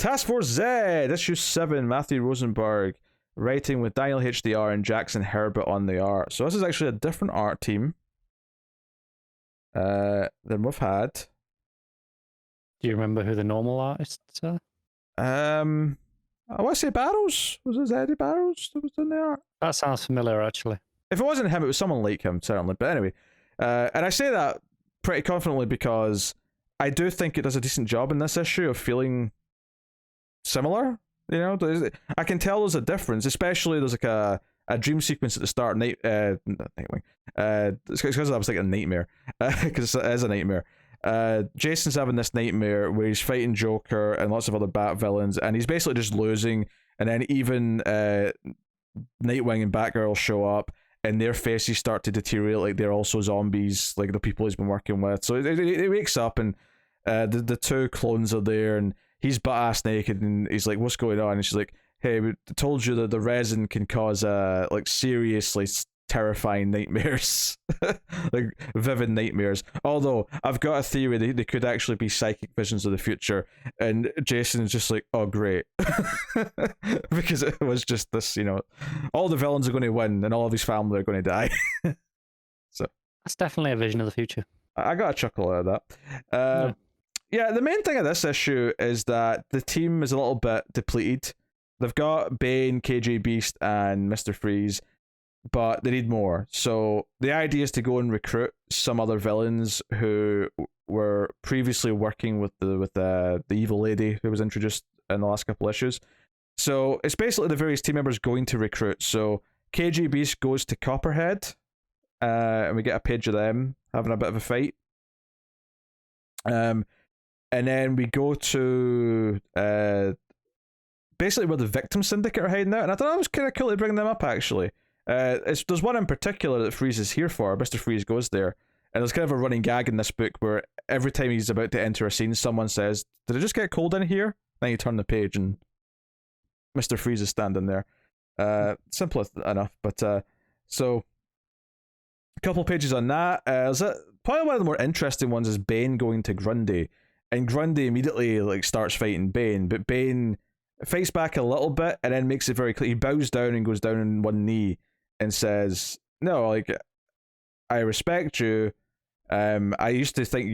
Task Force Z, issue 7, Matthew Rosenberg, writing with Daniel HDR and Jackson Herbert on the art. So this is actually a different art team than we've had. Do you remember who the normal artists are? I want to say Barrows. Was it Eddie Barrows that was in the art? That sounds familiar, actually. If it wasn't him, it was someone like him, certainly. But anyway, and I say that pretty confidently because I do think it does a decent job in this issue of feeling similar. You know, I can tell there's a difference, especially there's like a dream sequence at the start. Nightwing. It's because I was thinking nightmare, because it is a nightmare. Jason's having this nightmare where he's fighting Joker and lots of other Bat villains, and he's basically just losing. And then even Nightwing and Batgirl show up, and their faces start to deteriorate, like they're also zombies, like the people he's been working with. So he wakes up, and the two clones are there, and he's butt-ass naked, and he's like, "What's going on?" And she's like, "Hey, we told you that the resin can cause like seriously terrifying nightmares, like vivid nightmares. Although I've got a theory they could actually be psychic visions of the future." And Jason's just like, "Oh, great," because it was just this, you know, all the villains are going to win, and all of his family are going to die. So that's definitely a vision of the future. I got a chuckle out of that. Yeah, the main thing of this issue is that the team is a little bit depleted. They've got Bane, KJ Beast, and Mr. Freeze, but they need more. So the idea is to go and recruit some other villains who were previously working with the evil lady who was introduced in the last couple issues. So it's basically the various team members going to recruit. So KJ Beast goes to Copperhead, and we get a page of them having a bit of a fight. And then we go to basically where the Victim Syndicate are hiding out, and I thought it was kind of cool to bring them up, actually. There's one in particular that Freeze is here for. Mr. Freeze goes there, and there's kind of a running gag in this book where every time he's about to enter a scene, someone says, "Did it just get cold in here?" Then you turn the page, and Mr. Freeze is standing there. Simple enough, but so a couple pages on that. Probably one of the more interesting ones is Bane going to Grundy. And Grundy immediately like starts fighting Bane, but Bane fights back a little bit and then makes it very clear. He bows down and goes down on one knee and says, "No, like, I respect you. I used to think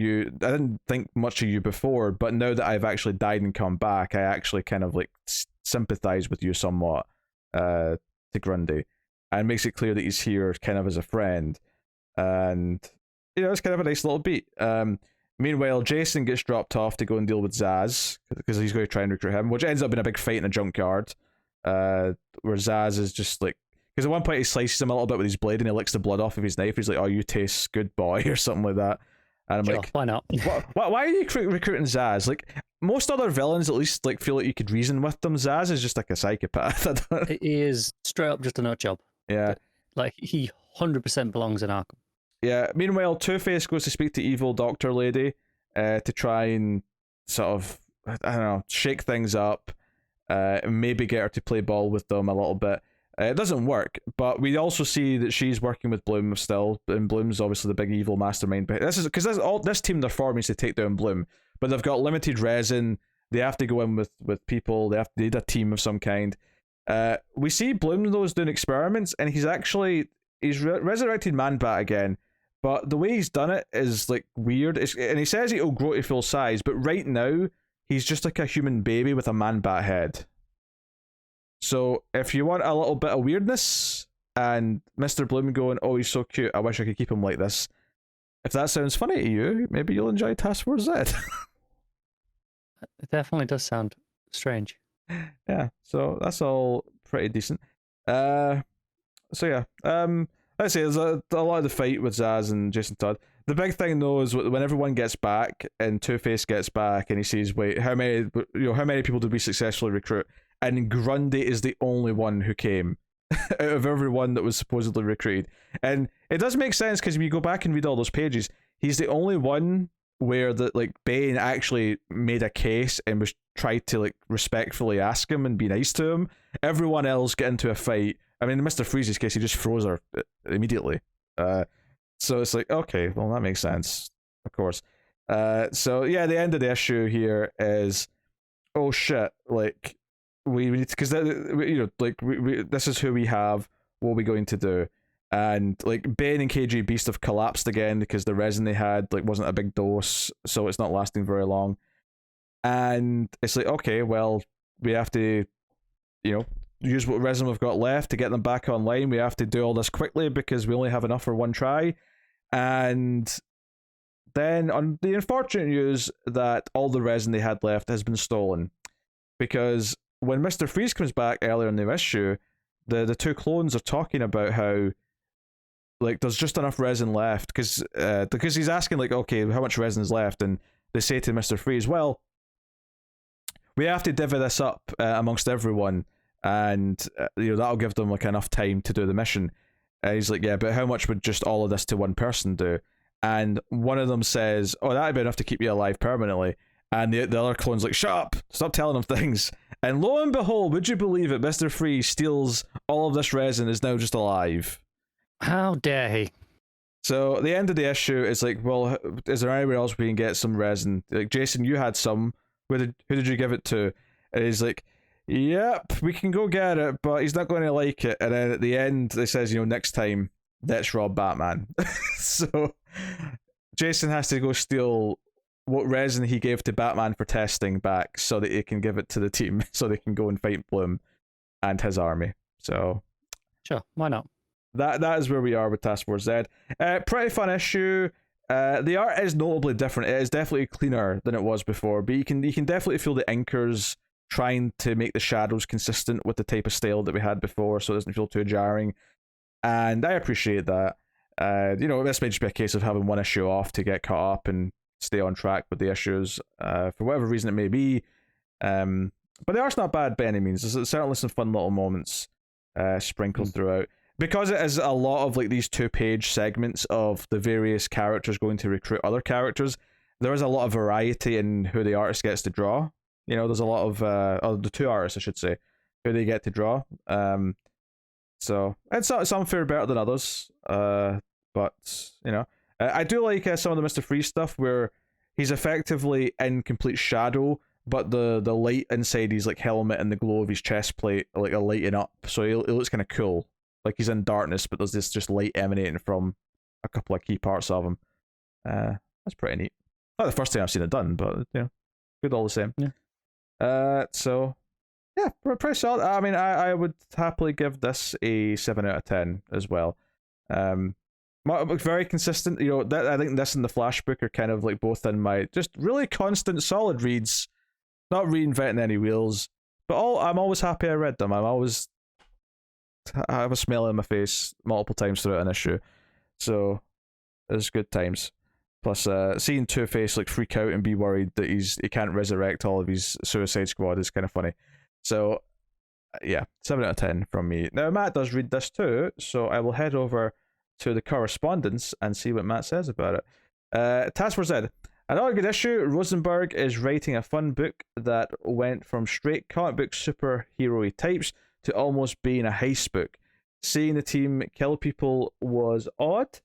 I didn't think much of you before, but now that I've actually died and come back, I actually kind of like sympathize with you somewhat." To Grundy, and makes it clear that he's here kind of as a friend, and you know, it's kind of a nice little beat. Meanwhile, Jason gets dropped off to go and deal with Zaz because he's going to try and recruit him, which ends up in a big fight in a junkyard, where Zaz is just like, because at one point he slices him a little bit with his blade and he licks the blood off of his knife. He's like, "Oh, you taste good, boy," or something like that. And I'm sure, like, why not? why are you recruiting Zaz? Like, most other villains at least like feel like you could reason with them. Zaz is just like a psychopath. He is straight up just a nut job. Yeah, like he 100% belongs in Arkham. Yeah. Meanwhile, Two-Face goes to speak to evil Doctor Lady, to try and sort of, I don't know, shake things up, maybe get her to play ball with them a little bit. It doesn't work, but we also see that she's working with Bloom still, and Bloom's obviously the big evil mastermind. But this is because this team they're forming is to take down Bloom, but they've got limited resin. They have to go in with people. They need a team of some kind. We see Bloom though is doing experiments, and he's resurrected Man-Bat again. But the way he's done it is like weird. And he says he'll grow to full size, but right now he's just like a human baby with a Man-Bat head. So if you want a little bit of weirdness and Mr. Bloom going, "Oh, he's so cute, I wish I could keep him like this," if that sounds funny to you, maybe you'll enjoy Task Force Z. It definitely does sound strange. Yeah, so that's all pretty decent. So yeah, let's say there's a lot of the fight with Zaz and Jason Todd. The big thing though is when everyone gets back and Two-Face gets back and he sees, "Wait, how many people did we successfully recruit?" And Grundy is the only one who came out of everyone that was supposedly recruited. And it does make sense because if you go back and read all those pages, he's the only one where Bane actually made a case and was tried to like respectfully ask him and be nice to him. Everyone else get into a fight. I mean, in Mr. Freeze's case, he just froze her immediately. So it's like, okay, well, that makes sense, of course. So yeah, the end of the issue here is oh shit, like we need to, because this is who we have. What are we going to do? And like Ben and KG Beast have collapsed again because the resin they had like wasn't a big dose, so it's not lasting very long. And it's like, okay, well, we have to, use what resin we've got left to get them back online. We have to do all this quickly because we only have enough for one try. And then on the unfortunate news that all the resin they had left has been stolen, because when Mr. Freeze comes back earlier in the issue, the two clones are talking about how like there's just enough resin left because he's asking like, okay, how much resin is left, and they say to Mr. Freeze, well, we have to divvy this up amongst everyone, and that'll give them like enough time to do the mission. He's like, yeah, but how much would just all of this to one person do? And one of them says, oh, that'd be enough to keep you alive permanently. And the other clone's like, shut up, stop telling them things. And lo and behold, would you believe it, Mr. Freeze steals all of this resin, is now just alive. How dare he? So at the end of the issue, it's like, well, is there anywhere else we can get some resin? Like, Jason, you had some. Who did you give it to? And he's like, yep, we can go get it, but he's not going to like it. And then at the end, they says, next time, let's rob Batman. So Jason has to go steal what resin he gave to Batman for testing back so that he can give it to the team so they can go and fight Bloom and his army. So sure, why not? That is where we are with Task Force Z. Pretty fun issue. The art is notably different. It is definitely cleaner than it was before, but you can definitely feel the inkers trying to make the shadows consistent with the type of style that we had before, so it doesn't feel too jarring. And I appreciate that. This may just be a case of having one issue off to get caught up and stay on track with the issues, for whatever reason it may be. But the art's not bad by any means. There's certainly some fun little moments sprinkled throughout. Because it is a lot of like these 2-page segments of the various characters going to recruit other characters, there is a lot of variety in who the artist gets to draw. There's a lot of the two artists, I should say, who they get to draw. So it's some fair better than others. But I do like some of the Mr. Freeze stuff where he's effectively in complete shadow, but the light inside his like helmet and the glow of his chest plate like are lighting up, so he looks kind of cool. Like he's in darkness, but there's this just light emanating from a couple of key parts of him. That's pretty neat. Not the first time I've seen it done, but good all the same. Yeah. So yeah, pretty solid. I mean, I would happily give this a 7 out of 10 as well. Very consistent. I think this and the Flash book are kind of like both in my just really constant, solid reads. Not reinventing any wheels, but I'm always happy I read them. I have a smile on my face multiple times throughout an issue, so it's good times. Plus, seeing Two-Face like freak out and be worried that he can't resurrect all of his Suicide Squad is kind of funny. So, yeah, 7 out of 10 from me. Now, Matt does read this too, so I will head over to the correspondence and see what Matt says about it. Task Force Z. Another good issue. Rosenberg is writing a fun book that went from straight comic book superhero-y types to almost being a heist book. Seeing the team kill people was odd,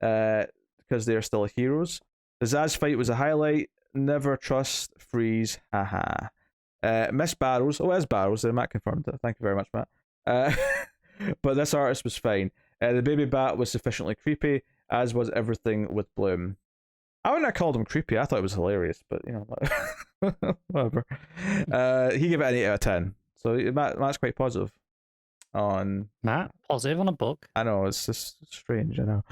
because they are still heroes. The Zaz fight was a highlight. Never trust Freeze, haha. Miss Barrows, it is Barrows, Matt confirmed it, thank you very much, Matt. But this artist was fine. The baby bat was sufficiently creepy, as was everything with Bloom. I wouldn't have called him creepy, I thought it was hilarious, but whatever. He gave it an 8 out of 10. So Matt's quite positive on... Matt? Positive on a book? I know, it's just strange, I know.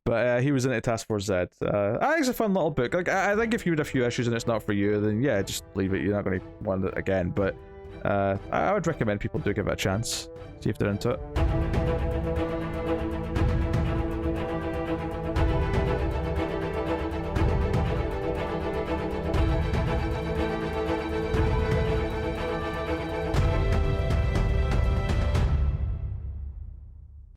But he was in it Task Force Z. I think it's a fun little book. Like, I think if you read a few issues and it's not for you, then yeah, just leave it. You're not going to want it again. But I would recommend people do give it a chance. See if they're into it.